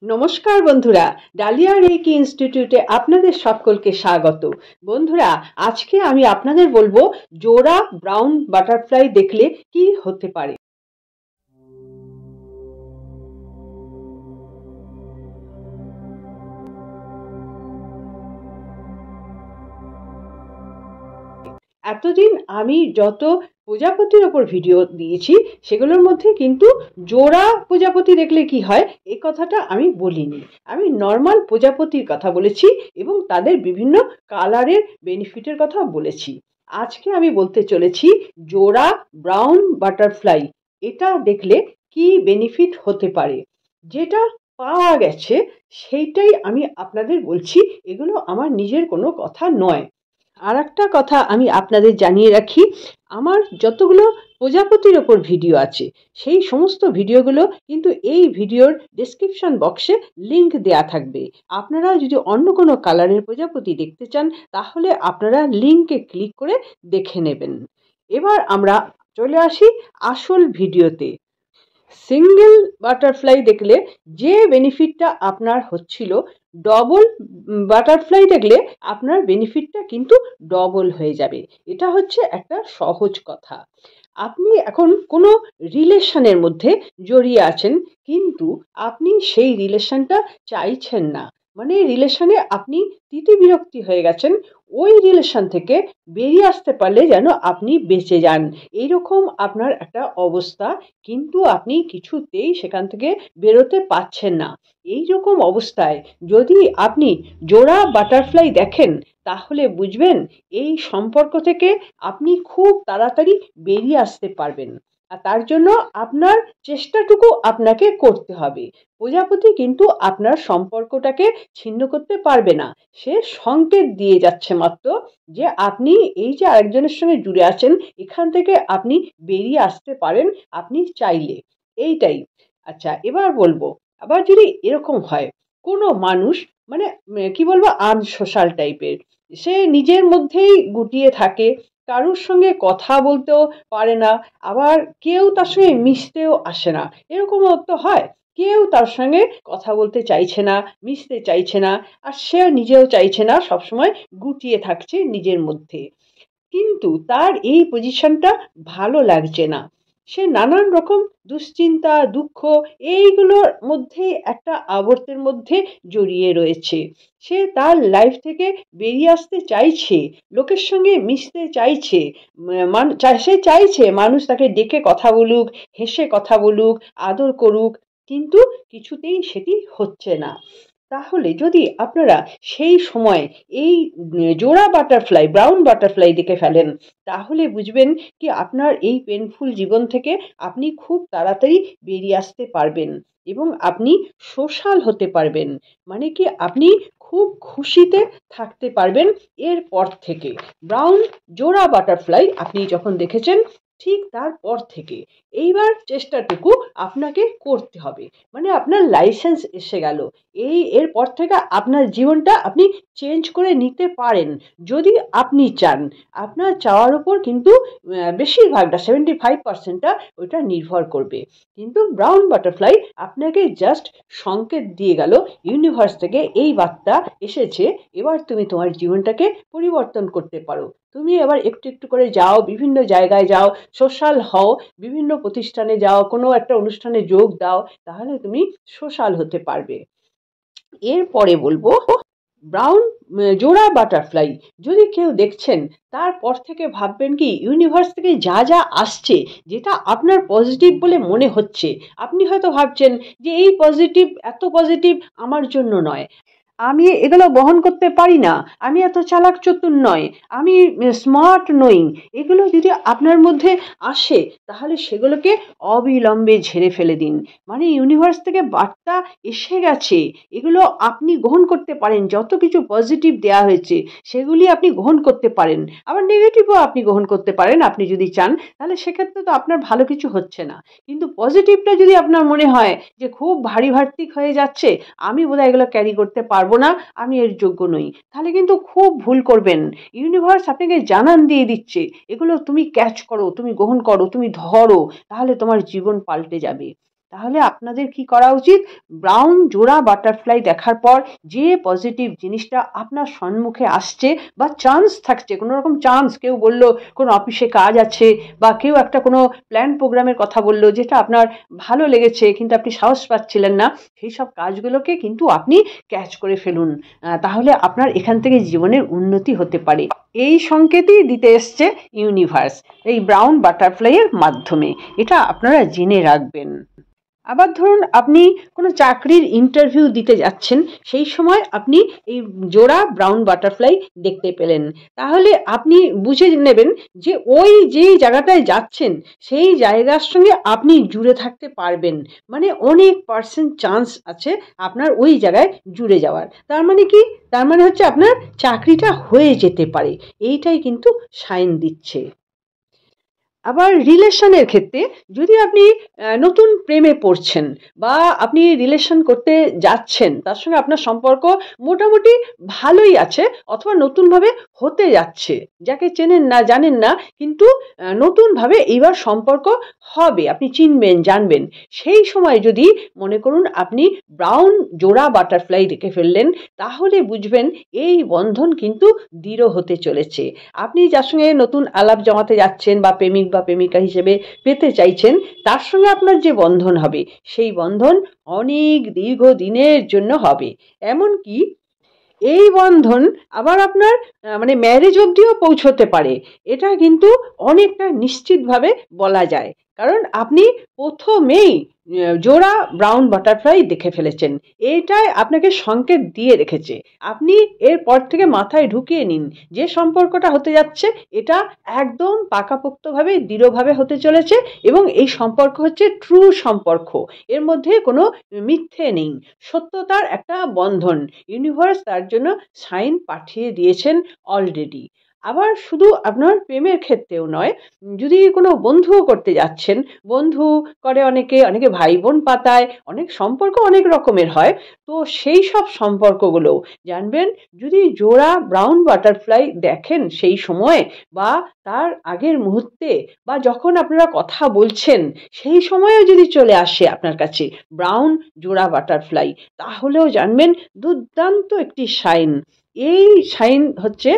নমস্কার বন্ধুরা, dahlia reiki ইনস্টিটিউটে আপনাদের সকলকে স্বাগত। বন্ধুরা, আজকে আমি আপনাদের বলবো জোড়া ব্রাউন বাটারফ্লাই দেখলে কি হতে পারে। এতদিন আমি যত প্রজাপতির ওপর ভিডিও দিয়েছি সেগুলোর মধ্যে কিন্তু জোড়া প্রজাপতি দেখলে কি হয় এই কথাটা আমি বলিনি। আমি নর্মাল প্রজাপতির কথা বলেছি এবং তাদের বিভিন্ন কালারের বেনিফিটের কথা বলেছি। আজকে আমি বলতে চলেছি জোড়া ব্রাউন বাটারফ্লাই এটা দেখলে কি বেনিফিট হতে পারে। যেটা পাওয়া গেছে সেইটাই আমি আপনাদের বলছি, এগুলো আমার নিজের কোনো কথা নয়। আর একটা কথা আমি আপনাদের জানিয়ে রাখি, আমার যতগুলো প্রজাপতির ওপর ভিডিও আছে সেই সমস্ত ভিডিওগুলো কিন্তু এই ভিডিওর ডেসক্রিপশন বক্সে লিংক দেয়া থাকবে। আপনারা যদি অন্য কোনো কালারের প্রজাপতি দেখতে চান তাহলে আপনারা লিংকে ক্লিক করে দেখে নেবেন। এবার আমরা চলে আসি আসল ভিডিওতে। সিঙ্গেল বাটারফ্লাই দেখলে যে বেনিফিটটা আপনার হচ্ছিল, ডবল বাটারফ্লাই দেখলে আপনার বেনিফিটটা কিন্তু ডবল হয়ে যাবে। এটা হচ্ছে একটা সহজ কথা। আপনি এখন কোনো রিলেশনের মধ্যে জড়িয়ে আছেন, কিন্তু আপনি সেই রিলেশনটা চাইছেন না, মানে রিলেশনে আপনি তিতিবিরক্তি হয়ে গেছেন। ওই রিলেশন থেকে বেরিয়ে আসতে পারলে যেন আপনি বেঁচে যান, এইরকম আপনার একটা অবস্থা, কিন্তু আপনি কিছুতেই সেখান থেকে বেরোতে পারছেন না। এই রকম অবস্থায় যদি আপনি জোড়া বাটারফ্লাই দেখেন তাহলে বুঝবেন এই সম্পর্ক থেকে আপনি খুব তাড়াতাড়ি বেরিয়ে আসতে পারবেন। আর তার জন্য আপনার চেষ্টাটুকু আপনাকে করতে হবে। প্রজাপতি কিন্তু আপনার সম্পর্কটাকে ছিন্ন করতে পারবে না, সে সংকেত দিয়ে যাচ্ছে মাত্র যে আপনি এই যে আরেকজনের সঙ্গে জুড়ে আছেন এখান থেকে আপনি বেরিয়ে আসতে পারেন আপনি চাইলে, এইটাই। আচ্ছা, এবার বলবো, আবার যদি এরকম হয় কোনো মানুষ, মানে কি বলবো, আনসোশ্যাল টাইপের, সে নিজের মধ্যেই গুটিয়ে থাকে, কারুর সঙ্গে কথা বলতেও পারে না, আবার কেউ তার সঙ্গে মিশতেও আসে না, এরকমও তো হয়। কেউ তার সঙ্গে কথা বলতে চাইছে না, মিশতে চাইছে না, আর সেও নিজেও চাইছে না, সবসময় গুটিয়ে থাকছে নিজের মধ্যে। কিন্তু তার এই পজিশনটা ভালো লাগছে না, সে নানান রকম দুশ্চিন্তা দুঃখ এইগুলোর মধ্যে একটা আবর্তের মধ্যে জড়িয়ে রয়েছে। সে তার লাইফ থেকে বেরিয়ে আসতে চাইছে, লোকের সঙ্গে মিশতে চাইছে, সে চাইছে মানুষ তাকে ডেকে কথা বলুক, হেসে কথা বলুক, আদর করুক, কিন্তু কিছুতেই সেটি হচ্ছে না। তাহলে যদি আপনারা সেই সময় এই জোড়া বাটারফ্লাই ব্রাউন বাটারফ্লাই দেখে ফেলেন তাহলে বুঝবেন কি আপনার এই পেনফুল জীবন থেকে আপনি খুব তাড়াতাড়ি বেরিয়ে আসতে পারবেন এবং আপনি সোশ্যাল হতে পারবেন, মানে কি আপনি খুব খুশিতে থাকতে পারবেন এরপর থেকে। ব্রাউন জোড়া বাটারফ্লাই আপনি যখন দেখেছেন ঠিক তারপর থেকে এইবার চেষ্টাটুকু আপনাকে করতে হবে, মানে আপনার লাইসেন্স এসে গেল। এরপর থেকে আপনার জীবনটা আপনি চেঞ্জ করে নিতে পারেন যদি আপনি চান। আপনার চাওয়ার উপর কিন্তু বেশিরভাগটা 75%টা ওইটা নির্ভর করবে। কিন্তু ব্রাউন বাটারফ্লাই আপনাকে জাস্ট সংকেত দিয়ে গেল, ইউনিভার্স থেকে এই বার্তা এসেছে এবার তুমি তোমার জীবনটাকে পরিবর্তন করতে পারো। তুমি এবার একটু একটু করে যাও, বিভিন্ন জায়গায় যাও, সোশ্যাল হও, বিভিন্ন প্রতিষ্ঠানে যাও, কোনো একটা অনুষ্ঠানে যোগ দাও, তাহলে তুমি সোশ্যাল হতে পারবে। এরপরে বলবো ব্রাউন জোড়া বাটারফ্লাই যদি কেউ দেখছেন তারপর থেকে ভাববেন কি ইউনিভার্স থেকে যা যা আসছে যেটা আপনার পজিটিভ বলে মনে হচ্ছে, আপনি হয়তো ভাবছেন যে এই পজিটিভ, এত পজিটিভ আমার জন্য নয়, আমি এগুলো বহন করতে পারি না, আমি এত চালাক চতুর নয়, আমি স্মার্ট নই, এগুলো যদি আপনার মধ্যে আসে তাহলে সেগুলোকে অবিলম্বে ঝেড়ে ফেলে দিন। মানে ইউনিভার্স থেকে বার্তা এসে গেছে, এগুলো আপনি গ্রহণ করতে পারেন। যত কিছু পজিটিভ দেয়া হয়েছে সেগুলি আপনি গ্রহণ করতে পারেন, আবার নেগেটিভও আপনি গ্রহণ করতে পারেন আপনি যদি চান, তাহলে সেক্ষেত্রে তো আপনার ভালো কিছু হচ্ছে না। কিন্তু পজিটিভটা যদি আপনার মনে হয় যে খুব ভারী ভার্তিক হয়ে যাচ্ছে, আমি বোধহয় এগুলো ক্যারি করতে পারবো না, আমি এর যোগ্য নই, তাহলে কিন্তু খুব ভুল করবেন। ইউনিভার্স আপনাকে জানান দিয়ে দিচ্ছে এগুলো তুমি ক্যাচ করো, তুমি গ্রহণ করো, তুমি ধরো, তাহলে তোমার জীবন পাল্টে যাবে। তাহলে আপনাদের কি করা উচিত? ব্রাউন জোড়া বাটারফ্লাই দেখার পর যে পজিটিভ জিনিসটা আপনার সম্মুখে আসছে বা চান্স থাকছে, কোনো রকম চান্স, কেউ বললো কোনো অফিসে কাজ আছে বা কেউ একটা কোনো প্ল্যান প্রোগ্রামের কথা বললো যেটা আপনার ভালো লেগেছে কিন্তু আপনি সাহস পাচ্ছিলেন না, সেই সব কাজগুলোকে কিন্তু আপনি ক্যাচ করে ফেলুন। তাহলে আপনার এখান থেকে জীবনের উন্নতি হতে পারে। এই সংকেতই দিতে এসছে ইউনিভার্স এই ব্রাউন বাটারফ্লাইয়ের মাধ্যমে। এটা আপনারা জেনে রাখবেন। আবার ধরুন আপনি কোনো চাকরির ইন্টারভিউ দিতে যাচ্ছেন, সেই সময় আপনি এই জোড়া ব্রাউন বাটারফ্লাই দেখতে পেলেন, তাহলে আপনি বুঝে নেবেন যে ওই যেই জায়গাটায় যাচ্ছেন সেই জায়গার সঙ্গে আপনি জুড়ে থাকতে পারবেন, মানে অনেক পার্সেন্ট চান্স আছে আপনার ওই জায়গায় জুড়ে যাওয়ার। তার মানে কি? তার মানে হচ্ছে আপনার চাকরিটা হয়ে যেতে পারে, এইটাই কিন্তু সাইন দিচ্ছে। আবার রিলেশনের ক্ষেত্রে যদি আপনি নতুন প্রেমে পড়ছেন বা আপনি রিলেশন করতে যাচ্ছেন, তার সঙ্গে আপনার সম্পর্ক মোটামুটি ভালোই আছে অথবা নতুনভাবে হতে যাচ্ছে, যাকে চেনেন না জানেন না কিন্তু নতুনভাবে এইবার সম্পর্ক হবে, আপনি চিনবেন জানবেন, সেই সময় যদি মনে করুন আপনি ব্রাউন জোড়া বাটারফ্লাই দেখে ফেললেন, তাহলে বুঝবেন এই বন্ধন কিন্তু দৃঢ় হতে চলেছে। আপনি যার সঙ্গে নতুন আলাপ জমাতে যাচ্ছেন বা প্রেমিক বা প্রেমিকা হিসেবে পেতে চাইছেন, তার সঙ্গে আপনার যে বন্ধন হবে সেই বন্ধন অনেক দীর্ঘদিনের জন্য হবে। এমনকি এই বন্ধন আবার আপনার মানে ম্যারেজ অবধিও পৌঁছতে পারে, এটা কিন্তু অনেকটা নিশ্চিতভাবে বলা যায়। কারণ আপনি প্রথমেই জোড়া ব্রাউন বাটারফ্লাই দেখে ফেলেছেন, এটাই আপনাকে সংকেত দিয়ে রেখেছে। আপনি এরপর থেকে মাথায় ঢুকিয়ে নিন যে সম্পর্কটা হতে যাচ্ছে এটা একদম পাকাপোক্তভাবে দৃঢ়ভাবে হতে চলেছে এবং এই সম্পর্ক হচ্ছে ট্রু সম্পর্ক, এর মধ্যে কোনো মিথ্যে নেই, সত্যতার একটা বন্ধন। ইউনিভার্স তার জন্য সাইন পাঠিয়ে দিয়েছেন অলরেডি। আবার শুধু আপনার প্রেমের ক্ষেত্রেও নয়, যদি কোনো বন্ধুও করতে যাচ্ছেন, বন্ধু করে অনেকে, অনেকে ভাই বোন পাতায়, অনেক সম্পর্ক অনেক রকমের হয়, তো সেই সব সম্পর্কগুলো জানবেন যদি জোড়া ব্রাউন বাটারফ্লাই দেখেন সেই সময় বা তার আগের মুহূর্তে বা যখন আপনারা কথা বলছেন সেই সময়ও যদি চলে আসে আপনার কাছে ব্রাউন জোড়া বাটারফ্লাই, তাহলেও জানবেন দুর্দান্ত একটি সাইন। এই সাইন হচ্ছে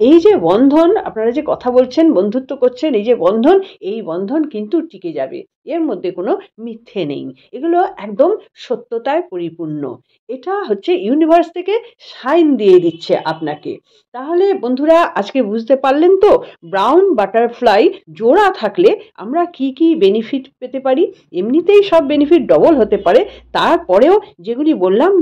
এই যে বন্ধন, আপনারা যে কথা বলছেন বন্ধুত্ব করছেন, এই যে বন্ধন, এই বন্ধন কিন্তু টিকে যাবে, এর মধ্যে কোনো মিথ্যে নেই, এগুলো একদম সত্যতায় পরিপূর্ণ। এটা হচ্ছে ইউনিভার্স থেকে সাইন দিয়ে দিচ্ছে আপনাকে। তাহলে বন্ধুরা আজকে বুঝতে পারলেন তো ব্রাউন বাটারফ্লাই জোড়া থাকলে আমরা কি কি বেনিফিট পেতে পারি। এমনিতেই সব বেনিফিট ডবল হতে পারে, তারপরেও যেগুলি বললাম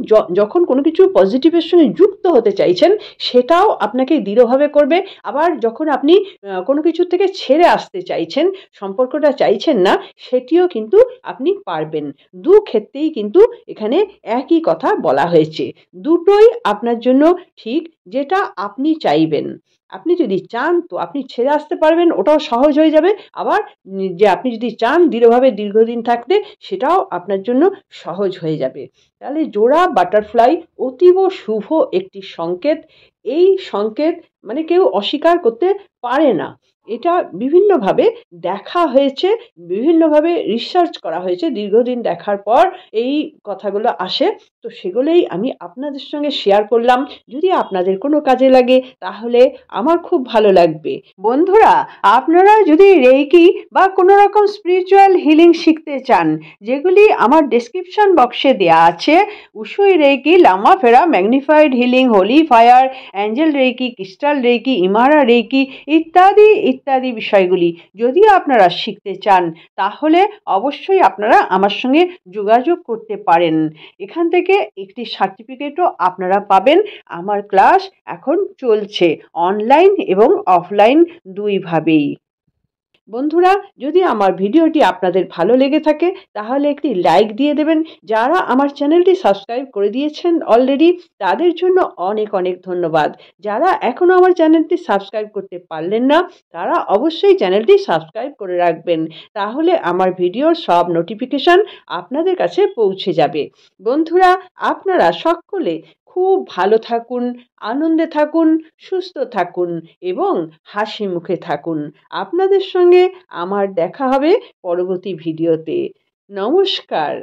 যখন কোনো কিছু পজিটিভের সঙ্গে যুক্ত হতে চাইছেন সেটাও আপনাকে দৃঢ়ভাবে করবে। আবার যখন আপনি কোনো কিছু থেকে ছেড়ে আসতে চাইছেন, সম্পর্কটা চাইছেন না, সেটিও কিন্তু আপনি পারবেন। দু ক্ষেত্রেই কিন্তু এখানে একই কথা বলা হয়েছে, দুটোই আপনার জন্য ঠিক যেটা আপনি চাইবেন। আপনি যদি চান তো আপনি ছেড়ে আসতে পারবেন, ওটাও সহজ হয়ে যাবে। আবার যে আপনি যদি চান দৃঢ়ভাবে দীর্ঘদিন থাকতে, সেটাও আপনার জন্য সহজ হয়ে যাবে। তাহলে জোড়া বাটারফ্লাই অতীব শুভ একটি সংকেত। এই সংকেত মানে কেউ অস্বীকার করতে পারে না, এটা বিভিন্নভাবে দেখা হয়েছে, বিভিন্নভাবে রিসার্চ করা হয়েছে, দীর্ঘদিন দেখার পর এই কথাগুলো আসে। তো সেগুলোই আমি আপনাদের সঙ্গে শেয়ার করলাম। যদি আপনাদের কোনো কাজে লাগে তাহলে আমার খুব ভালো লাগবে। বন্ধুরা আপনারা যদি রেইকি বা কোনো রকম স্পিরিচুয়াল হিলিং শিখতে চান, যেগুলি আমার ডেসক্রিপশন বক্সে দেওয়া আছে, উশুই reiki, Lama Fera, magnified healing, holy fire, angel reiki, crystal reiki, Imara reiki ইত্যাদি ইত্যাদি বিষয়গুলি যদি আপনারা শিখতে চান তাহলে অবশ্যই আপনারা আমার সঙ্গে যোগাযোগ করতে পারেন। এখান থেকে একটি সার্টিফিকেটও আপনারা পাবেন। আমার ক্লাস এখন চলছে অনলাইন এবং অফলাইন দুইভাবেই। বন্ধুরা যদি আমার ভিডিওটি আপনাদের ভালো লেগে থাকে তাহলে একটি লাইক দিয়ে দেবেন। যারা আমার চ্যানেলটি সাবস্ক্রাইব করে দিয়েছেন অলরেডি তাদের জন্য অনেক অনেক ধন্যবাদ। যারা এখনও আমার চ্যানেলটি সাবস্ক্রাইব করতে পারলেন না তারা অবশ্যই চ্যানেলটি সাবস্ক্রাইব করে রাখবেন, তাহলে আমার ভিডিওর সব নোটিফিকেশন আপনাদের কাছে পৌঁছে যাবে। বন্ধুরা আপনারা সকলে খুব ভালো থাকুন, আনন্দে থাকুন, সুস্থ থাকুন এবং হাসি মুখে থাকুন। আপনাদের সঙ্গে আমার দেখা হবে পরবর্তী ভিডিওতে। নমস্কার।